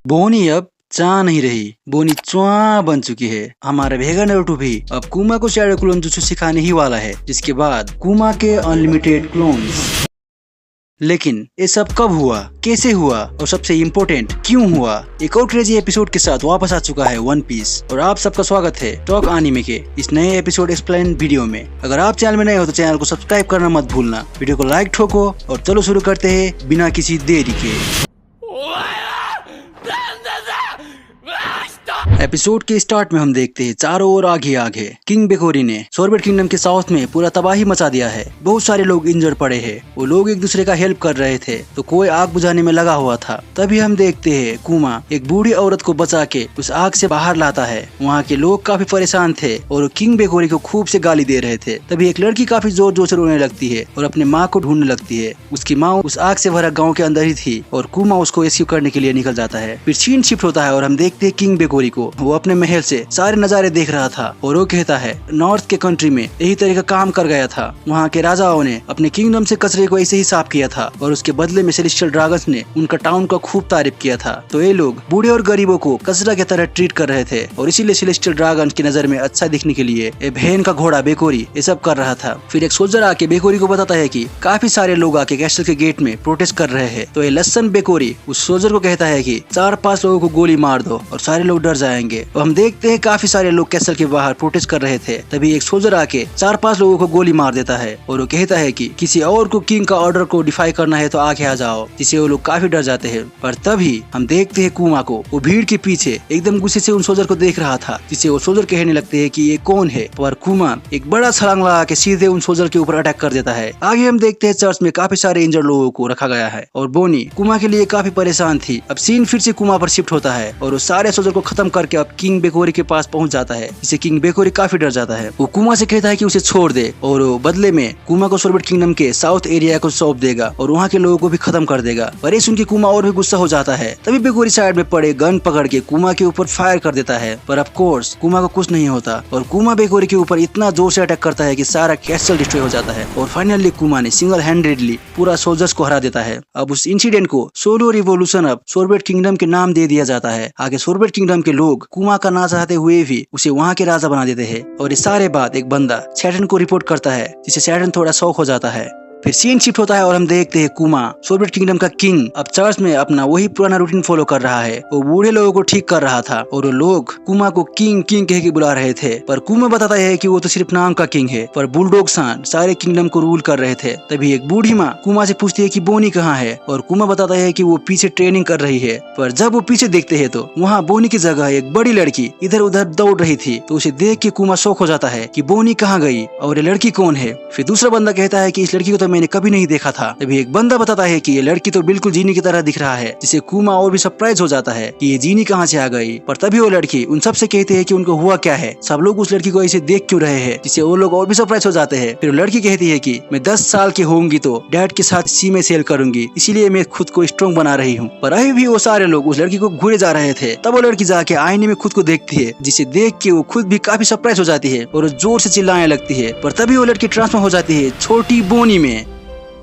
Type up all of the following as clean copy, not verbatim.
बोनी अब चा नहीं रही, बोनी च्वा बन चुकी है। हमारा भेगा नारुतो भी अब कुमा को शैडो क्लोन जुत्सु सिखाने ही वाला है, जिसके बाद कुमा के अनलिमिटेड क्लोन्स। लेकिन ये सब कब हुआ, कैसे हुआ और सबसे इम्पोर्टेंट क्यों हुआ? एक और क्रेजी एपिसोड के साथ वापस आ चुका है वन पीस और आप सबका स्वागत है टॉक एनीमे के इस नए एपिसोड एक्सप्लेन वीडियो में। अगर आप चैनल में नए हो तो चैनल को सब्सक्राइब करना मत भूलना, वीडियो को लाइक ठोको और चलो शुरू करते हैं बिना किसी देरी के। एपिसोड के स्टार्ट में हम देखते हैं चारों ओर आग ही आग है। किंग बेकोरी ने सोरबेट किंगडम के साउथ में पूरा तबाही मचा दिया है। बहुत सारे लोग इंजर्ड पड़े हैं। वो लोग एक दूसरे का हेल्प कर रहे थे तो कोई आग बुझाने में लगा हुआ था। तभी हम देखते हैं कुमा एक बूढ़ी औरत को बचा के उस आग से बाहर लाता है। वहाँ के लोग काफी परेशान थे और किंग बेकोरी को खूब से गाली दे रहे थे। तभी एक लड़की काफी जोर जोर से रोने लगती है और अपने माँ को ढूंढने लगती है। उसकी माँ उस आग से भरा गाँव के अंदर ही थी और कुमा उसको रेस्क्यू करने के लिए निकल जाता है। फिर सीन शिफ्ट होता है और हम देखते हैं किंग बेकोरी को। वो अपने महल से सारे नजारे देख रहा था और वो कहता है नॉर्थ के कंट्री में यही तरह का काम कर गया था। वहाँ के राजाओं ने अपने किंगडम से कचरे को ऐसे ही साफ किया था और उसके बदले में सेलेस्टियल ड्रैगन्स ने उनका टाउन का खूब तारीफ किया था। तो ये लोग बूढ़े और गरीबों को कचरा की तरह ट्रीट कर रहे थे और इसीलिए सेलेस्टियल ड्रैगन्स की नजर में अच्छा दिखने के लिए ये बहन का घोड़ा बेकोरी ये सब कर रहा था। फिर एक सोल्जर आके बेकोरी को बताता है कि काफी सारे लोग आके कैसल के गेट में प्रोटेस्ट कर रहे हैं। तो ये लसन बेकोरी उस सोल्जर को कहता है कि 4-5 लोगों को गोली मार दो और सारे लोग डर जाएंगे। तो हम देखते हैं काफी सारे लोग कैसल के बाहर प्रोटेस्ट कर रहे थे। तभी एक सोल्जर आके 4-5 लोगों को गोली मार देता है और वो कहता है कि किसी और को किंग का ऑर्डर को डिफाई करना है तो आगे आ जाओ, जिससे वो लोग काफी डर जाते हैं। पर तभी हम देखते हैं कुमा को, वो भीड़ के पीछे एकदम गुस्से से उन सोल्जर को देख रहा था, जिससे वो सोल्जर कहने लगते हैं कि ये कौन है। पर कुमा एक बड़ा छलांग लगा के सीधे उन सोल्जर के ऊपर अटैक कर देता है। आगे हम देखते हैं चर्च में काफी सारे इंजर्ड लोगों को रखा गया है और बोनी कुमा के लिए काफी परेशान थी। अब सीन फिर से कुमा पर शिफ्ट होता है और वो सारे सोल्जर को खत्म करके अब किंग बेकोरी के पास पहुंच जाता है, जिसे किंग बेकोरी काफी डर जाता है। वो कुमा से कहता है कि उसे छोड़ दे और वो बदले में कुमा को सोरबेट किंगडम के साउथ एरिया को सौंप देगा और वहाँ के लोगों को भी खत्म कर देगा। पर ये सुन के कुमा और भी गुस्सा हो जाता है। तभी बेकोरी साइड में पड़े गन पकड़ के कुमा के ऊपर फायर कर देता है। पर ऑफ कोर्स कुमा को कुछ नहीं होता और कुमा बेकोरी के ऊपर इतना जोर से अटैक करता है कि सारा कैसल डिस्ट्रॉय हो जाता है और फाइनली कुमा ने सिंगल हैंडेडली पूरा सोल्जर्स को हरा देता है। अब उस इंसिडेंट को सोलो रिवोल्यूशन अब सोरबेट किंगडम के नाम दे दिया जाता है। आगे सोरबेट किंगडम के लोग कुमा का ना चाहते हुए भी उसे वहाँ के राजा बना देते हैं और इस सारे बात एक बंदा सैटर्न को रिपोर्ट करता है, जिससे सैटर्न थोड़ा शौक हो जाता है। फिर सीन शिफ्ट होता है और हम देखते हैं कुमा सोरबेट किंगडम का किंग अब चर्च में अपना वही पुराना रूटीन फॉलो कर रहा है। वो बूढ़े लोगों को ठीक कर रहा था और वो लोग कुमा को किंग किंग कह के बुला रहे थे। पर कुमा बताता है कि वो तो सिर्फ नाम का किंग है, पर बुलडॉग सान सारे किंगडम को रूल कर रहे थे। तभी एक बूढ़ी माँ कुमा से पूछती है कि बोनी कहाँ है और कुमा बताता है कि वो पीछे ट्रेनिंग कर रही है। पर जब वो पीछे देखते हैं तो वहाँ बोनी की जगह एक बड़ी लड़की इधर उधर दौड़ रही थी। तो उसे देख के कुमा शौक हो जाता है कि बोनी कहाँ गई और ये लड़की कौन है। फिर दूसरा बंदा कहता है कि इस लड़की को तो मैंने कभी नहीं देखा था। तभी एक बंदा बताता है कि ये लड़की तो बिल्कुल जीनी की तरह दिख रहा है, जिससे कुमा और भी सरप्राइज हो जाता है कि ये जीनी कहाँ से आ गई। पर तभी वो लड़की उन सबसे कहते हैं कि उनको हुआ क्या है, सब लोग उस लड़की को ऐसे देख क्यों रहे हैं, जिससे वो लोग और भी सरप्राइज हो जाते हैं। फिर लड़की कहती है कि मैं 10 साल की होंगी तो डैड के साथ सी में सेल करूंगी, इसीलिए मैं खुद को स्ट्रॉन्ग बना रही हूँ। पर अभी भी वो सारे लोग उस लड़की को घूरे जा रहे थे। तब वो लड़की जाके आईने में खुद को देखती है, जिसे देख के वो खुद भी काफी सरप्राइज हो जाती है और जोर से चिल्लाने लगती है। पर तभी वो लड़की ट्रांसफॉर्म हो जाती है छोटी बोनी में।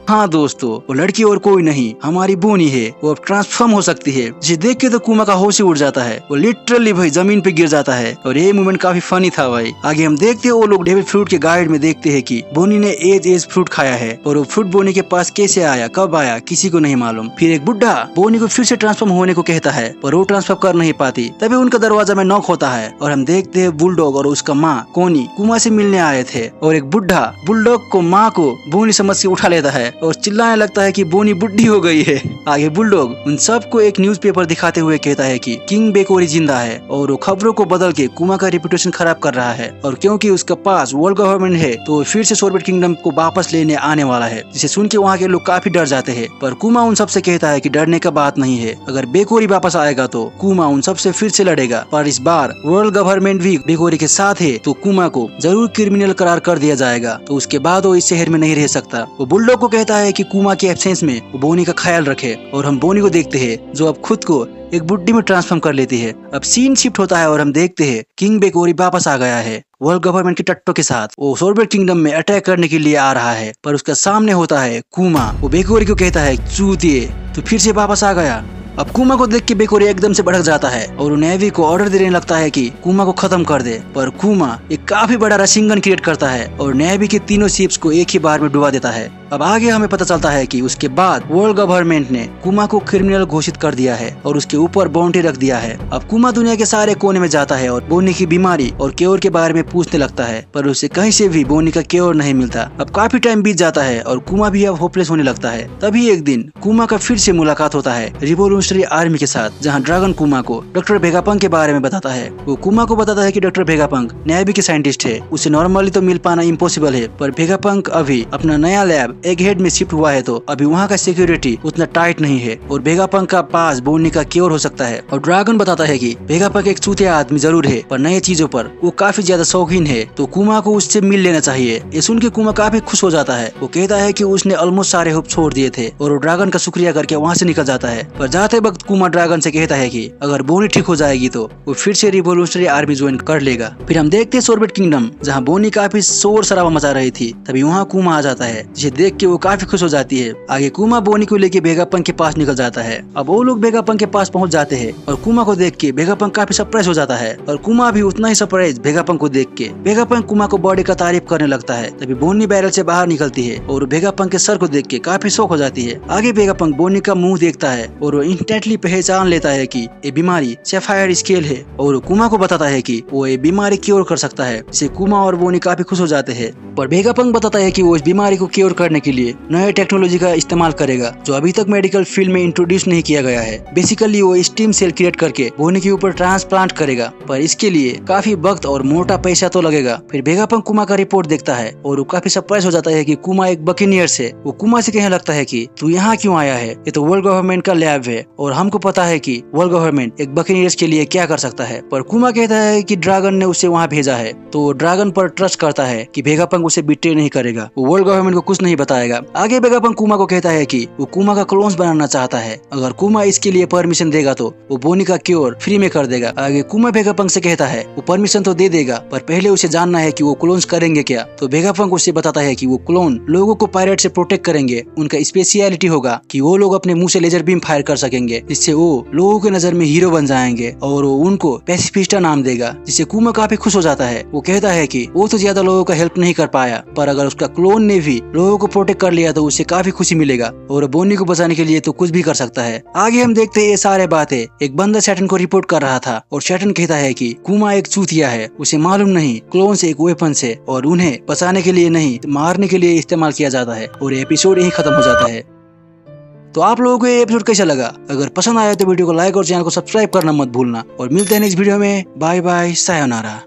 हाँ दोस्तों, वो लड़की और कोई नहीं हमारी बोनी है। वो अब ट्रांसफॉर्म हो सकती है, जिसे देख के तो कुमा का होश ही उड़ जाता है। वो लिटरली भाई जमीन पे गिर जाता है और ये मूवमेंट काफी फनी था भाई। आगे हम देखते हैं वो लोग डेविल फ्रूट के गाइड में देखते हैं कि बोनी ने एज फ्रूट खाया है और वो फ्रूट बोनी के पास कैसे आया, कब आया, किसी को नहीं मालूम। फिर एक बुढ़ा बोनी को फिर से ट्रांसफॉर्म होने को कहता है पर वो ट्रांसफॉर्म कर नहीं पाती। तभी उनका दरवाजा में नॉक होता है और हम देखते हैं बुलडॉग और उसका माँ कोनी कुमा से मिलने आए थे और एक बुढ़ा बुलडॉग को माँ को बोनी समझ के उठा लेता है और चिल्लाने लगता है कि बोनी बुढ़ी हो गई है। आगे बुलडॉग उन सबको एक न्यूज़पेपर दिखाते हुए कहता है कि किंग बेकोरी जिंदा है और वो खबरों को बदल के कुमा का रेपुटेशन खराब कर रहा है और क्योंकि उसका पास वर्ल्ड गवर्नमेंट है तो फिर से सोरबेट किंगडम को वापस लेने आने वाला है, जिसे सुन के वहाँ के लोग काफी डर जाते हैं। पर कुमा उन सबसे कहता है कि डरने का बात नहीं है, अगर बेकोरी वापस आएगा तो कुमा उन सबसे फिर से लड़ेगा। पर इस बार वर्ल्ड गवर्नमेंट भी बेकोरी के साथ है तो कुमा को जरूर क्रिमिनल करार कर दिया जाएगा, तो उसके बाद वो इस शहर में नहीं रह सकता। वो बुलडॉग को कहता है कि कुमा के एब्सेंस में वो बोनी का ख्याल रखे और हम बोनी को देखते हैं जो अब खुद को एक बुड्ढी में ट्रांसफॉर्म कर लेती है। अब सीन शिफ्ट होता है और हम देखते हैं किंग बेकोरी वापस आ गया है वर्ल्ड गवर्नमेंट के टट्टों के साथ। वो सोरबेट किंगडम में अटैक करने के लिए आ रहा है पर उसका सामने होता है कुमा। वो बेकोरी को कहता है चूतिए, तो फिर से वापस आ गया। अब कुमा को देख के बेकोरी एकदम से भड़क जाता है और वो नेवी को ऑर्डर देने लगता है कि कुमा को खत्म कर दे। पर कुमा एक काफी बड़ा रशिंग गन क्रिएट करता है और नेवी के तीनों शिप्स को एक ही बार में डुबा देता है। अब आगे हमें पता चलता है कि उसके बाद वर्ल्ड गवर्नमेंट ने कुमा को क्रिमिनल घोषित कर दिया है और उसके ऊपर बाउंड्री रख दिया है। अब कुमा दुनिया के सारे कोने में जाता है और बोनी की बीमारी और क्योर के बारे में पूछने लगता है, पर उसे कहीं से भी बोनी का क्योर नहीं मिलता। अब काफी टाइम बीत जाता है और कुमा भी अब होपलेस होने लगता है। तभी एक दिन कुमा का फिर से मुलाकात होता है रिवोल्यूशनरी आर्मी के साथ, जहाँ ड्रैगन कुमा को डॉक्टर वेगापंक के बारे में बताता है। वो कुमा को बताता है कि डॉक्टर वेगापंक नेवी के साइंटिस्ट है, उसे नॉर्मली तो मिल पाना इम्पॉसिबल है, पर वेगापंक अभी अपना नया लैब एक हेड में शिफ्ट हुआ है तो अभी वहाँ का सिक्योरिटी उतना टाइट नहीं है और वेगापंक का पास बोनी का क्योर हो सकता है। और ड्रैगन बताता है कि वेगापंक एक चूतिया आदमी जरूर है, पर नई चीजों पर वो काफी ज्यादा शौकीन है, तो कुमा को उससे मिल लेना चाहिए। ये सुन के कुमा काफी खुश हो जाता है। वो कहता है कि उसने ऑलमोस्ट सारे होप छोड़ दिए थे और वो ड्रैगन का शुक्रिया करके वहाँ से निकल जाता है। पर जाते वक्त कुमा ड्रैगन से कहता है कि अगर बोनी ठीक हो जाएगी तो वो फिर से रिवोल्यूशनरी आर्मी ज्वाइन कर लेगा। फिर हम देखते हैं सोर्बेट किंगडम, जहाँ बोनी काफी शोर शराबा मचा रही थी। तभी वहाँ कुमा आ जाता है, जिसे देख के वो काफी खुश हो जाती है। आगे कुमा बोनी को लेके वेगापंक के पास निकल जाता है। अब वो लोग वेगापंक के पास पहुंच जाते हैं और कुमा को देख के वेगापंक काफी सरप्राइज हो जाता है और कुमा भी उतना ही सरप्राइज वेगापंक को देख के। वेगापंक कुमा को बॉडी का तारीफ करने लगता है। तभी बोनी बैरल से बाहर निकलती है और वेगापंक के सर को देख के काफी शौक हो जाती है। आगे वेगापंक बोनी का मुंह देखता है और वो इंस्टेंटली पहचान लेता है कि ये बीमारी सैफायर स्केल है और कुमा को बताता है कि वो ये बीमारी क्योर कर सकता है, जिससे कुमा और बोनी काफी खुश हो जाते हैं। पर वेगापंक बताता है कि वो इस बीमारी को क्योर करने के लिए नए टेक्नोलॉजी का इस्तेमाल करेगा, जो अभी तक मेडिकल फील्ड में इंट्रोड्यूस नहीं किया गया है। बेसिकली वो स्टीम सेल क्रिएट करके बोनी के ऊपर ट्रांसप्लांट करेगा, पर इसके लिए काफी वक्त और मोटा पैसा तो लगेगा। फिर वेगापंक कुमा का रिपोर्ट देखता है और वो काफी सरप्राइज हो जाता है कि कुमा एक बकेनियर है। वो कुमा से कहने लगता है कि तू यहाँ क्यों आया है, ये तो वर्ल्ड गवर्नमेंट का लैब है और हमको पता है कि वर्ल्ड गवर्नमेंट एक बकेनियर्स के लिए क्या कर सकता है। पर कुमा कहता है कि ड्रैगन ने उसे वहाँ भेजा है, तो ड्रैगन पर ट्रस्ट करता है कि वेगापंक उसे बिट्रे नहीं करेगा, वो वर्ल्ड गवर्नमेंट को कुछ नहीं बताएगा। आगे वेगापंक कुमा को कहता है कि वो कुमा का क्लोन्स बनाना चाहता है, अगर कुमा इसके लिए परमिशन देगा तो वो बोनी का क्योर फ्री में कर देगा। आगे कुमा वेगापंक से कहता है वो परमिशन तो दे देगा, पर पहले उसे जानना है कि वो क्लोन्स करेंगे क्या। तो वेगापंक उसे बताता है कि वो क्लोन लोगों को पायरेट से प्रोटेक्ट करेंगे। उनका स्पेशलिटी होगा कि वो लोग अपने मुंह से लेजर बीम फायर कर सकेंगे, जिससे वो लोगों के नजर में हीरो बन जाएंगे और वो उनको पैसिफिस्टा नाम देगा, जिससे कुमा काफी खुश हो जाता है। वो कहता है कि वो तो ज्यादा लोगों का हेल्प नहीं कर पाया, पर अगर उसका क्लोन ने भी लोगों को प्रोटेक्ट कर लिया तो उसे काफी खुशी मिलेगा और बोनी को बचाने के लिए तो कुछ भी कर सकता है। आगे हम देखते हैं ये सारे बातें एक बंदा सैटर्न को रिपोर्ट कर रहा था और सैटर्न कहता है कि कुमा एक चूतिया है, उसे मालूम नहीं क्लोन्स एक वेपन से और उन्हें बचाने के लिए नहीं मारने के लिए इस्तेमाल किया जाता है। और एपिसोड यही खत्म हो जाता है। तो आप लोगों को ये एपिसोड कैसा लगा? अगर पसंद आया तो वीडियो को लाइक और चैनल को सब्सक्राइब करना मत भूलना और मिलते हैं नेक्स्ट वीडियो में। Bye bye, sayonara.